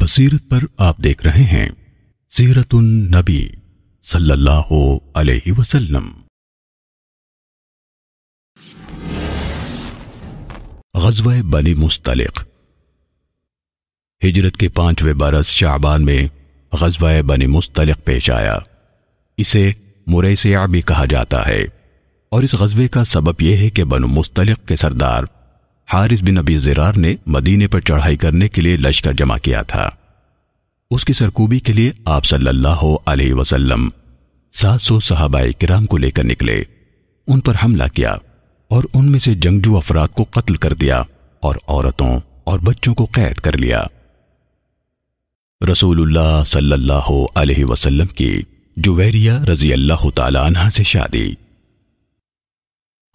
بصیرت پر آپ دیکھ رہے ہیں سیرت النبی صلی اللہ علیہ وسلم۔ غزوہ بنی مصطلق۔ ہجرت کے 5ویں برس شعبان میں غزوہ بنی مصطلق پیش آیا۔ اسے مریسیع بھی کہا جاتا ہے، اور اس غزوے کا سبب یہ ہے کہ بنو مصطلق کے سردار حارث بن ابی ضرار نے مدینے پر چڑھائی کرنے کے لیے لشکر جمع کیا تھا۔ اس کی سرکوبی کے لیے آپ صلی اللہ علیہ وسلم 700 صحابہ کرام کو لے کر نکلے، ان پر حملہ کیا اور ان میں سے جنگجو افراد کو قتل کر دیا اور عورتوں اور بچوں کو قید کر لیا۔ رسول اللہ صلی اللہ علیہ وسلم کی جویریہ رضی اللہ تعالی عنہ سے شادی۔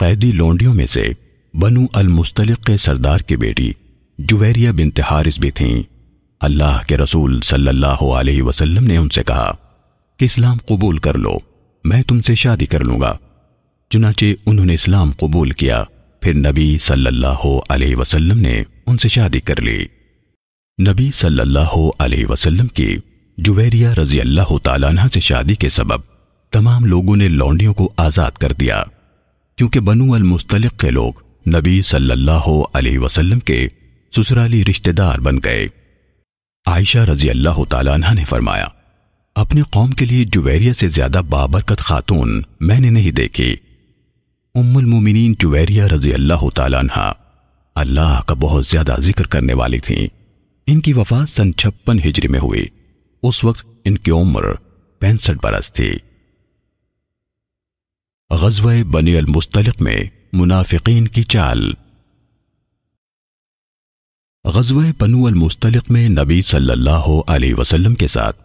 قیدی لونڈیوں میں سے بنو المصطلق کے سردار کی بیٹی جویریہ بنت حارث بھی تھیں۔ اللہ کے رسول صلی اللہ علیہ وسلم نے ان سے کہا کہ اسلام قبول کر لو، میں تم سے شادی کر لوں گا۔ چنانچہ انہوں نے اسلام قبول کیا، پھر نبی صلی اللہ علیہ وسلم نے ان سے شادی کر لی۔ نبی صلی اللہ علیہ وسلم کی جویریہ رضی اللہ تعالیٰ عنہ سے شادی کے سبب تمام لوگوں نے لونڈیوں کو آزاد کر دیا، کیونکہ بنو المصطلق کے لوگ نبی صلی اللہ علیہ وسلم کے سسرالی رشتہ دار بن گئے۔ عائشہ رضی اللہ تعالیٰ عنہ نے فرمایا، اپنی قوم کے لیے جویریہ سے زیادہ بابرکت خاتون میں نے نہیں دیکھی۔ ام المومنین جویریہ رضی اللہ تعالیٰ عنہ اللہ کا بہت زیادہ ذکر کرنے والی تھیں۔ ان کی وفات سن 56 ہجری میں ہوئی۔ اس وقت ان کی عمر 65 برس تھی۔ غزوہ بنی المصطلق میں منافقین کی چال۔ غزوہ بنو المصطلق میں نبی صلی اللہ علیہ وسلم کے ساتھ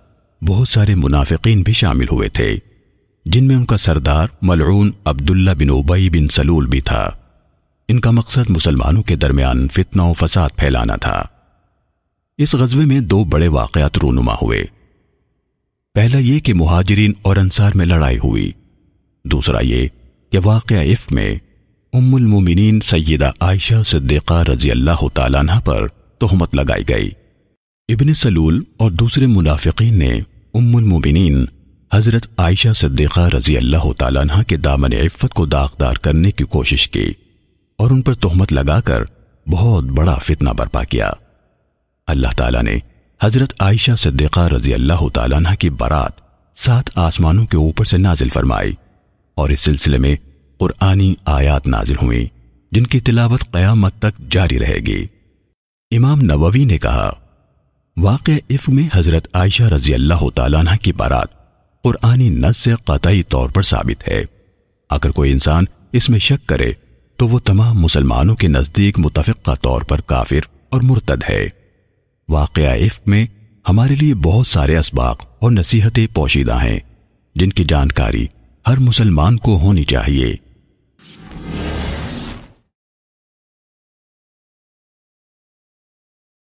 بہت سارے منافقین بھی شامل ہوئے تھے، جن میں ان کا سردار ملعون عبداللہ بن ابی بن سلول بھی تھا۔ ان کا مقصد مسلمانوں کے درمیان فتنہ و فساد پھیلانا تھا۔ اس غزوے میں 2 بڑے واقعات رونما ہوئے۔ پہلا یہ کہ مہاجرین اور انصار میں لڑائی ہوئی، دوسرا یہ کہ واقعہ افک میں ام المومنین سیدہ عائشہ صدیقہ رضی اللہ تعالیٰ عنہ پر تہمت لگائی گئی۔ ابن سلول اور دوسرے منافقین نے ام المومنین حضرت عائشہ صدیقہ رضی اللہ تعالیٰ عنہ کے دامن عفت کو داغدار کرنے کی کوشش کی اور ان پر تہمت لگا کر بہت بڑا فتنہ برپا کیا۔ اللہ تعالیٰ نے حضرت عائشہ صدیقہ رضی اللہ تعالیٰ عنہ کی برات 7 آسمانوں کے اوپر سے نازل فرمائی، اور اس سلسلے میں قرآنی آیات نازل ہوئیں جن کی تلاوت قیامت تک جاری رہے گی۔ امام نووی نے کہا، واقعہ افک میں حضرت عائشہ رضی اللہ تعالیٰ عنہ کی برات قرآنی نص سے قطعی طور پر ثابت ہے۔ اگر کوئی انسان اس میں شک کرے تو وہ تمام مسلمانوں کے نزدیک متفقہ طور پر کافر اور مرتد ہے۔ واقعہ افک میں ہمارے لیے بہت سارے اسباق اور نصیحتیں پوشیدہ ہیں، جن کی جانکاری ہر مسلمان کو ہونی چاہیے۔